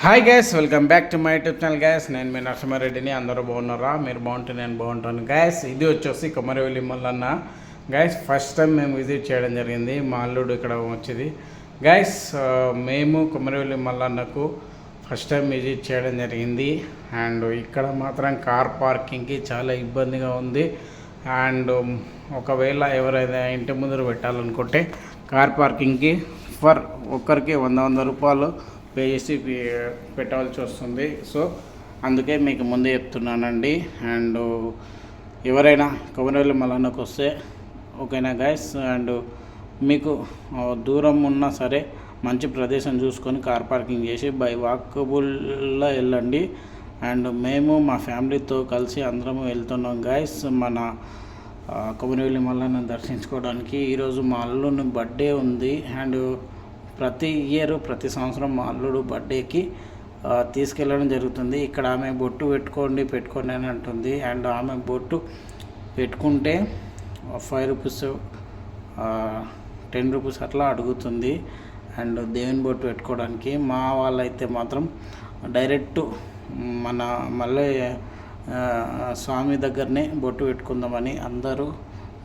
Hi gas, welcome back to my YouTube channel gas. నేను మీ నరసింహారెడ్డిని. అందరూ బాగున్నారా? మీరు బాగుంటే నేను బాగుంటాను గ్యాస్. ఇది వచ్చేసి Komaravelli Mallanna gas. First time మేము విజిట్ చేయడం జరిగింది. మా అల్లుడు ఇక్కడ వచ్చేది గ్యాస్. మేము కొమరవెల్లి మల్లన్నకు ఫస్ట్ టైం విజిట్ చేయడం జరిగింది. అండ్ ఇక్కడ మాత్రం కార్ పార్కింగ్కి చాలా ఇబ్బందిగా ఉంది. అండ్ ఒకవేళ ఎవరైనా ఇంటి ముందర పెట్టాలనుకుంటే కార్ పార్కింగ్కి ఫర్ ఒక్కరికి 100 రూపాయలు పే చేసి పెట్టవలసి వస్తుంది. సో అందుకే మీకు ముందే చెప్తున్నానండి. అండ్ ఎవరైనా కొమరవెల్లి మల్లన్నకు వస్తే ఓకేనా గైస్. అండ్ మీకు దూరం ఉన్నా సరే మంచి ప్రదేశం చూసుకొని కార్ పార్కింగ్ చేసి బై వాకబుల్లో వెళ్ళండి. అండ్ మేము మా ఫ్యామిలీతో కలిసి అందరం వెళ్తున్నాం గైస్ మన కొమరవెల్లి మల్లన్న దర్శించుకోవడానికి. ఈరోజు మా అల్లుని బర్త్డే ఉంది. అండ్ ప్రతి సంవత్సరం మా అల్లుడు బర్త్డేకి తీసుకెళ్ళడం జరుగుతుంది. ఇక్కడ ఆమె బొట్టు పెట్టుకోండి అని అంటుంది. అండ్ ఆమె బొట్టు పెట్టుకుంటే 5 రూపీస్ 10 రూపీస్ అట్లా అడుగుతుంది. అండ్ దేవుని బొట్టు పెట్టుకోవడానికి మా వాళ్ళైతే మాత్రం డైరెక్ట్ మన మళ్ళీ స్వామి దగ్గరనే బొట్టు పెట్టుకుందామని అందరూ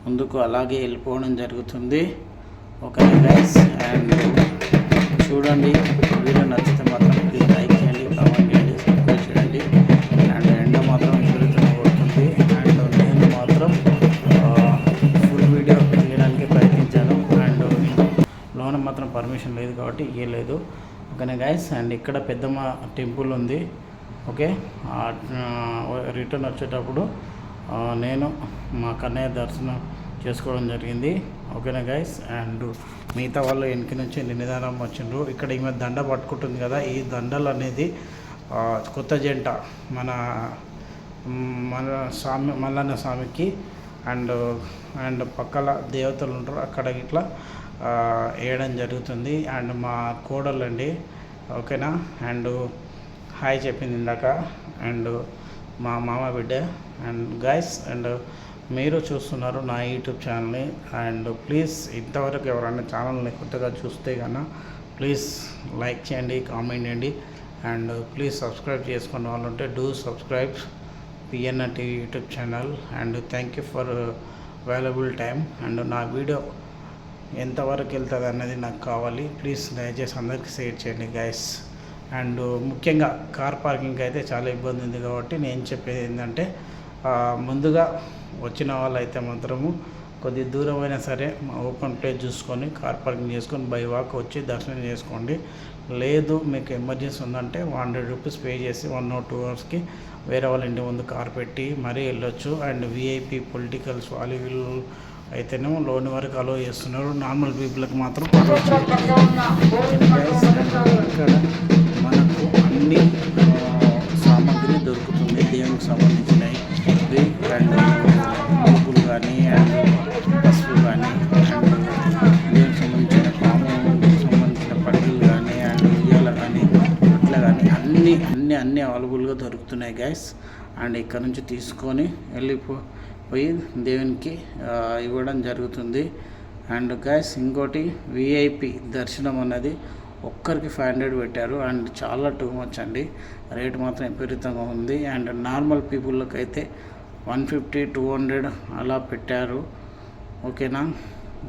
ముందుకు అలాగే వెళ్ళిపోవడం జరుగుతుంది. Okay guys. అండ్ చూడండి, వీడియో నచ్చితే మాత్రం ప్లీజ్ లైక్ చేయండి, కామెంట్ చేయండి, సబ్స్క్రైబ్ చేయండి. అండ్ ఎండ మాత్రం విపరీతంగా పడుతుంది. అండ్ నేను మాత్రం ఫుల్ వీడియో తీయడానికి ప్రయత్నించాను. అండ్ లోన మాత్రం పర్మిషన్ లేదు కాబట్టి ఇవ్వలేదు. ఓకేనా గైస్. అండ్ ఇక్కడ పెద్దమ్మ టెంపుల్ ఉంది. ఓకే, రిటర్న్ వచ్చేటప్పుడు నేను మా కన్నయ్య దర్శనం చేసుకోవడం జరిగింది. ఓకేనా గైస్. అండ్ మిగతా వాళ్ళు వెనక నుంచి నిదానం వచ్చిండ్రు. ఇక్కడ ఈమె దండ పట్టుకుంటుంది కదా, ఈ దండలు అనేది కొత్త జంట మన స్వామి మల్లన్న స్వామికి అండ్ పక్కల దేవతలు ఉంటారు అక్కడ ఇట్లా వేయడం జరుగుతుంది. అండ్ మా కోడలండి. ఓకేనా. అండ్ హాయ్ చెప్పింది ఇందాక. అండ్ మా మామ బిడ్డ. అండ్ గైస్, అండ్ మీరు చూస్తున్నారు నా యూట్యూబ్ ఛానల్ని. అండ్ ప్లీజ్ ఇంతవరకు ఎవరైనా ఛానల్ని కొత్తగా చూస్తే కన్నా ప్లీజ్ లైక్ చేయండి, కామెంట్ చేయండి. అండ్ ప్లీజ్ సబ్స్క్రైబ్ చేసుకున్న వాళ్ళు ఉంటే do subscribe PNR TV YouTube channel. And thank you for available time. And నా వీడియో ఎంతవరకు వెళ్తుంది అన్నది నాకు కావాలి. ప్లీజ్ దయచేసి అందరికీ షేర్ చేయండి గైస్. అండ్ ముఖ్యంగా కార్ పార్కింగ్ అయితే చాలా ఇబ్బంది ఉంది కాబట్టి నేను చెప్పేది ఏంటంటే ముందుగా వచ్చిన వాళ్ళైతే మాత్రము కొద్ది దూరం అయినా సరే ఓపెన్ ప్లేస్ చూసుకొని కార్ పార్కింగ్ చేసుకొని బై వాక్ వచ్చి దర్శనం చేసుకోండి. లేదు మీకు ఎమర్జెన్సీ ఉందంటే 100 రూపీస్ పే చేసి 1 or 2 అవర్స్కి వేరే వాళ్ళ ఇంటి ముందు కార్ పెట్టి మరీ వెళ్ళొచ్చు. అండ్ విఐపి పొలిటికల్స్ వాళ్ళు వీళ్ళు అయితేనేమో లోన్ వరకు అలో చేస్తున్నారు. నార్మల్ పీపుల్కి మాత్రం ఇక్కడ మనకు అన్ని సామాగ్రి దొరుకుతుంది. దేవునికి సంబంధించినవి అండ్ పువ్వులు కానీ అండ్ పసుపు కానీ అండ్ దేవునికి సంబంధించిన పాముకి సంబంధించిన పట్టులు కానీ అండ్ ఉయ్యాల కానీ అట్లా కానీ అన్నీ అవైలబుల్గా దొరుకుతున్నాయి గైస్. అండ్ ఇక్కడ నుంచి తీసుకొని వెళ్ళిపోయి దేవునికి ఇవ్వడం జరుగుతుంది. అండ్ గైస్ ఇంకోటి విఐపి దర్శనం అన్నది ఒక్కరికి 500 పెట్టారు. అండ్ చాలా టూ మచ్ అండి, రేట్ మాత్రం విపరీతంగా ఉంది. అండ్ నార్మల్ పీపుల్కి అయితే 150, 200 అలా పెట్టారు. ఓకేనా.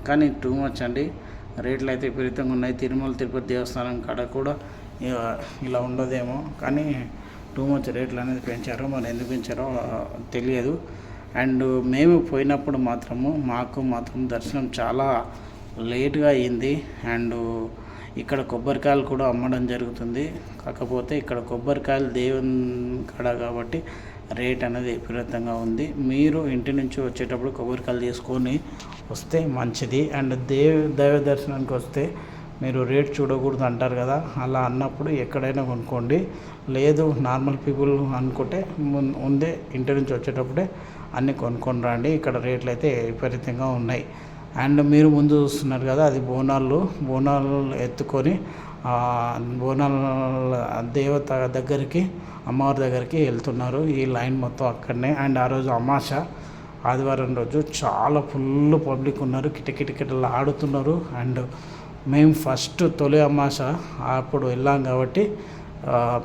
కానీ టూ మచ్ అండి, రేట్లు అయితే విపరీతంగా ఉన్నాయి. తిరుమల తిరుపతి దేవస్థానం కాడ కూడా ఇలా ఉండదేమో, కానీ టూ మచ్ రేట్లు అనేది పెంచారు. మరి ఎందుకు పెంచారో తెలియదు. అండ్ మేము పోయినప్పుడు మాకు మాత్రం దర్శనం చాలా లేట్గా అయింది. అండ్ ఇక్కడ కొబ్బరికాయలు కూడా అమ్మడం జరుగుతుంది. కాకపోతే ఇక్కడ కొబ్బరికాయలు దేవుని కాడ కాబట్టి రేట్ అనేది విపరీతంగా ఉంది. మీరు ఇంటి నుంచి వచ్చేటప్పుడు కొబ్బరికాయలు తీసుకొని వస్తే మంచిది. అండ్ దైవ దర్శనానికి వస్తే మీరు రేట్ చూడకూడదు అంటారు కదా, అలా అన్నప్పుడు ఎక్కడైనా కొనుక్కోండి. లేదు నార్మల్ పీపుల్ అనుకుంటే ముందే ఇంటి నుంచి వచ్చేటప్పుడే అన్నీ కొనుక్కొని రండి. ఇక్కడ రేట్లు అయితే విపరీతంగా ఉన్నాయి. అండ్ మీరు ముందు చూస్తున్నారు కదా, అది బోనాలు ఎత్తుకొని బోనాల దేవత దగ్గరికి అమ్మవారి దగ్గరికి వెళ్తున్నారు. ఈ లైన్ మొత్తం అక్కడనే. అండ్ ఆ రోజు అమావాస ఆదివారం రోజు చాలా ఫుల్ పబ్లిక్ ఉన్నారు, కిటకిటకిటలు ఆడుతున్నారు. అండ్ మేము ఫస్ట్ తొలి అమావాస అప్పుడు వెళ్ళాం కాబట్టి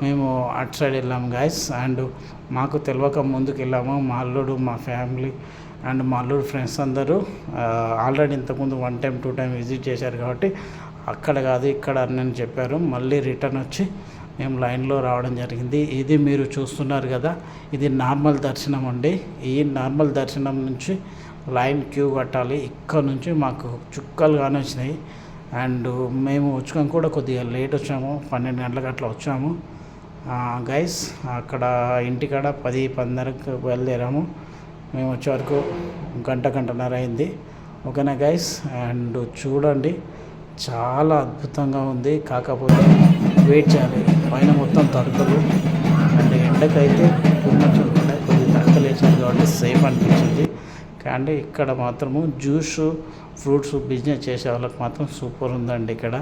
మేము అటు సైడ్ వెళ్ళాము గైస్. అండ్ మాకు తెలియక ముందుకు వెళ్ళాము. మా అల్లుడు, మా ఫ్యామిలీ అండ్ మా అల్లుడు ఫ్రెండ్స్ అందరూ ఆల్రెడీ ఇంతకుముందు 1 టైం 2 టైం విజిట్ చేశారు కాబట్టి అక్కడ కాదు ఇక్కడ అని చెప్పారు. మళ్ళీ రిటర్న్ వచ్చి మేము లైన్లో రావడం జరిగింది. ఇది మీరు చూస్తున్నారు కదా, ఇది నార్మల్ దర్శనం అండి. ఈ నార్మల్ దర్శనం నుంచి లైన్ క్యూ కట్టాలి. ఇక్కడ నుంచి మాకు చుక్కలు కానొచ్చినాయి. అండ్ మేము వచ్చాము కూడా కొద్దిగా లేట్ వచ్చాము, 12 గంటలకు అట్లా వచ్చాము గైస్. అక్కడ ఇంటికాడ 10-10:30కు బయలుదేరాము. మేము వచ్చే వరకు గంటన్నర అయింది. ఓకేనా గైస్. అండ్ చూడండి, చాలా అద్భుతంగా ఉంది. కాకపోతే వెయిట్ చేయాలి. పైన మొత్తం తడకలు అండ్ ఎండకైతే చూడకుండా కొద్దిగా తడకలు వేసారు కాబట్టి సేఫ్ అనిపించింది. కానీ ఇక్కడ మాత్రము ఫ్రూట్స్ బిజినెస్ చేసే వాళ్ళకి మాత్రం సూపర్ ఉందండి ఇక్కడ.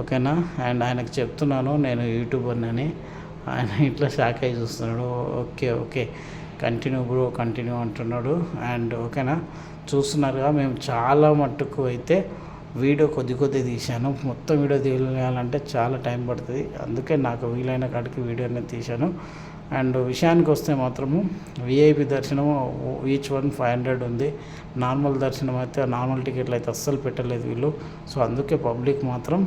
ఓకేనా. అండ్ ఆయనకు చెప్తున్నాను నేను యూట్యూబర్నని, ఆయన ఇట్లా షాక్ అయి చూస్తున్నాడు. ఓకే కంటిన్యూ బ్రో కంటిన్యూ అంటున్నాడు. అండ్ ఓకేనా, చూస్తున్నారుగా మేము చాలా మట్టుకు అయితే వీడియో కొద్ది తీశాను. మొత్తం వీడియో తీయాలంటే చాలా టైం పడుతుంది. అందుకే నాకు వీలైన కాడికి వీడియో అనేది తీశాను. అండ్ విషయానికి వస్తే మాత్రము విఐపి దర్శనం ఈచ్ వన్ 500 ఉంది. నార్మల్ దర్శనం అయితే నార్మల్ టికెట్లు అయితే అస్సలు పెట్టలేదు వీళ్ళు. సో అందుకే పబ్లిక్ మాత్రం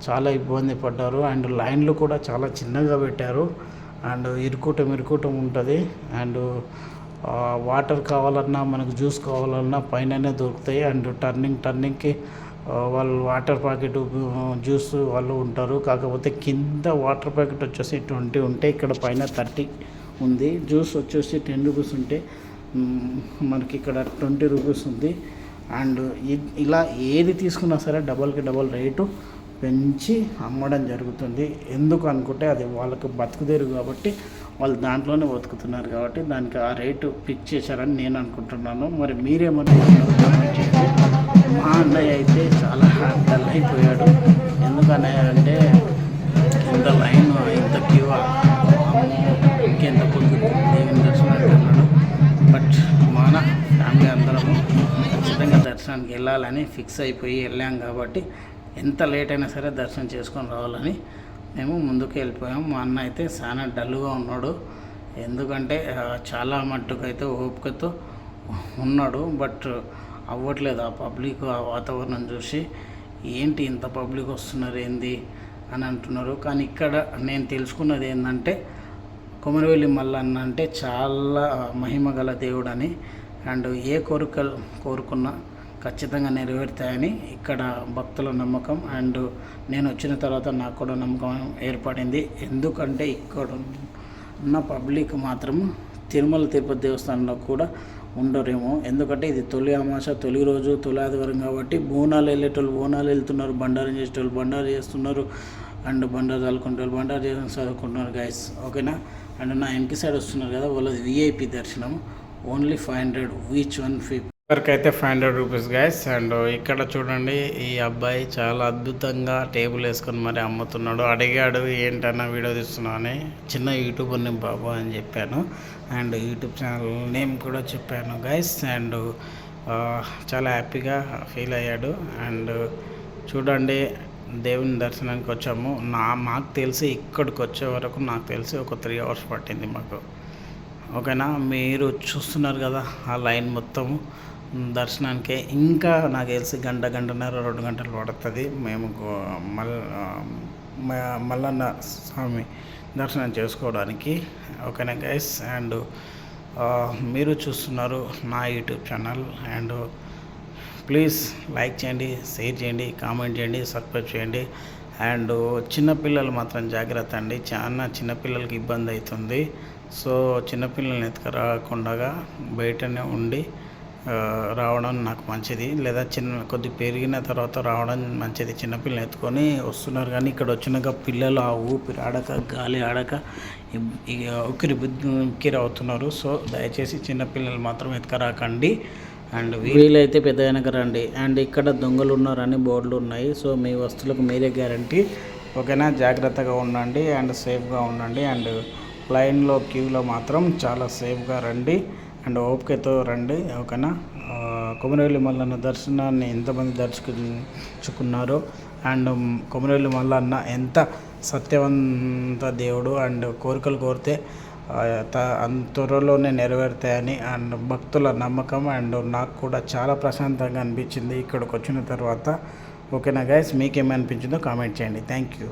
చాలా ఇబ్బంది పడ్డారు. అండ్ లైన్లు కూడా చాలా చిన్నగా పెట్టారు. అండ్ ఇరుకూటం ఉంటుంది. అండ్ వాటర్ కావాలన్నా మనకు జ్యూస్ కావాలన్నా పైననే దొరుకుతాయి. అండ్ టర్నింగ్కి వాళ్ళు వాటర్ ప్యాకెట్ జ్యూస్ వాళ్ళు ఉంటారు. కాకపోతే కింద వాటర్ ప్యాకెట్ వచ్చేసి 20 ఉంటే ఇక్కడ పైన 30 ఉంది. జ్యూస్ వచ్చేసి 10 రూపీస్ ఉంటే మనకి ఇక్కడ 20 రూపీస్ ఉంది. అండ్ ఇలా ఏది తీసుకున్నా సరే డబల్కి డబల్ రేటు పెంచి అమ్మడం జరుగుతుంది. ఎందుకు అనుకుంటే అది వాళ్ళకి బతుకుదేరు కాబట్టి వాళ్ళు దాంట్లోనే బతుకుతున్నారు కాబట్టి దానికి ఆ రేటు ఫిక్స్ చేశారని నేను అనుకుంటున్నాను. మరి మీరేమన్నా మా అన్నయ్య అయితే చాలా డల్ అయిపోయాడు. ఎందుకన్నయ్య అంటే ఇంత లైన్ ఇంత క్యూ ఇంకెంత పొద్దు దేవుని దర్శనానికి అన్నాడు. బట్ మన ఫ్యామిలీ అందరము ఖచ్చితంగా దర్శనానికి వెళ్ళాలని ఫిక్స్ అయిపోయి వెళ్ళాం కాబట్టి ఎంత లేట్ అయినా సరే దర్శనం చేసుకొని రావాలని మేము ముందుకు వెళ్ళిపోయాము. మా అన్న అయితే చాలా డల్గా ఉన్నాడు. ఎందుకంటే చాలా మట్టుకు అయితే ఓపికతో ఉన్నాడు. బట్ అవ్వట్లేదు. ఆ పబ్లిక్ ఆ వాతావరణం చూసి ఏంటి ఇంత పబ్లిక్ వస్తున్నారు ఏంది అని అంటున్నారు. కానీ ఇక్కడ నేను తెలుసుకున్నది ఏంటంటే కొమరవెల్లి మల్లన్న అంటే చాలా మహిమ గల దేవుడని. అండ్ ఏ కోరికలు కోరుకున్నా ఖచ్చితంగా నెరవేరుతాయని ఇక్కడ భక్తుల నమ్మకం. అండ్ నేను వచ్చిన తర్వాత నాకు కూడా నమ్మకం ఏర్పడింది. ఎందుకంటే ఇక్కడ ఉన్న పబ్లిక్ మాత్రం తిరుమల తిరుపతి దేవస్థానంలో కూడా ఉండరేమో. ఎందుకంటే ఇది తొలి అమాస, తొలి రోజు, తొలి ఆదివారం కాబట్టి బోనాలు వెళ్ళేటోళ్ళు బోనాలు వెళ్తున్నారు, బండారం చేసేటోళ్ళు బండారు చేస్తున్నారు, అండ్ బండారు చదువుకుంటారు బండారు చేసి చదువుకుంటున్నారు గైస్. ఓకేనా. అండ్ నా వెనక సైడ్ వస్తున్నారు కదా, వాళ్ళది విఐపి దర్శనం. ఓన్లీ 500 ఈచ్ వన్ ఫీప్ వరకైతే 500 రూపీస్ గైస్. అండ్ ఇక్కడ చూడండి, ఈ అబ్బాయి చాలా అద్భుతంగా టేబుల్ వేసుకొని మరి అమ్ముతున్నాడు. అడిగాడు ఏంటన్నా వీడియో తీస్తున్నావు అని. చిన్న యూట్యూబర్ నేమ్ బాబు అని చెప్పాను. అండ్ యూట్యూబ్ ఛానల్ నేమ్ కూడా చెప్పాను గైస్. అండ్ చాలా హ్యాపీగా ఫీల్ అయ్యాడు. అండ్ చూడండి, దేవుని దర్శనానికి వచ్చాము. మాకు తెలిసి ఇక్కడికి వచ్చే వరకు నాకు తెలిసి ఒక 3 అవర్స్ పట్టింది మాకు. ఓకేనా. మీరు చూస్తున్నారు కదా ఆ లైన్ మొత్తం దర్శనానికి. ఇంకా నాకు తెలిసి గంటన్నర 2 గంటలు పడుతుంది మేము మల్లన్న స్వామి దర్శనం చేసుకోవడానికి. ఓకేనా గైస్. అండ్ మీరు చూస్తున్నారు నా YouTube channel. And please like చేయండి, షేర్ చేయండి, కామెంట్ చేయండి, సబ్స్క్రైబ్ చేయండి. అండ్ చిన్నపిల్లలు మాత్రం జాగ్రత్త అండి. చాలా చిన్నపిల్లలకి ఇబ్బంది అవుతుంది. సో చిన్నపిల్లల్ని ఎత్తుకురాకుండా బయటనే ఉండి రావడం నాకు మంచిది. లేదా కొద్ది పెరిగిన తర్వాత రావడం మంచిది. చిన్నపిల్లలు ఎత్తుకొని వస్తున్నారు కానీ ఇక్కడ వచ్చినాక పిల్లలు ఆ ఊపిరి ఆడక గాలి ఆడక ఉక్కిరి అవుతున్నారు. సో దయచేసి చిన్నపిల్లలు మాత్రం ఎత్తుకరాకండి. అండ్ వీలైతే పెద్ద వెనక రండి. అండ్ ఇక్కడ దొంగలు ఉన్నారని బోర్డులు ఉన్నాయి. సో మీ వస్తువులకు మీరే గ్యారంటీ. ఓకేనా. జాగ్రత్తగా ఉండండి అండ్ సేఫ్గా ఉండండి. అండ్ లైన్లో క్యూలో మాత్రం చాలా సేఫ్గా రండి అండ్ ఓపికతో రండి. ఓకేనా. కొమరవెల్లి మల్లన్న దర్శనాన్ని ఎంతమంది దర్శించుకున్నారో అండ్ కొమరవెల్లి మల్లన్న ఎంత సత్యవంత దేవుడు అండ్ కోరికలు కోరితే అంత త్వరలోనే నెరవేరుతాయని అండ్ భక్తుల నమ్మకం. అండ్ నాకు కూడా చాలా ప్రశాంతంగా అనిపించింది ఇక్కడికి వచ్చిన తర్వాత. ఓకేనా గైస్, మీకేమనిపించిందో కామెంట్ చేయండి. Thank you.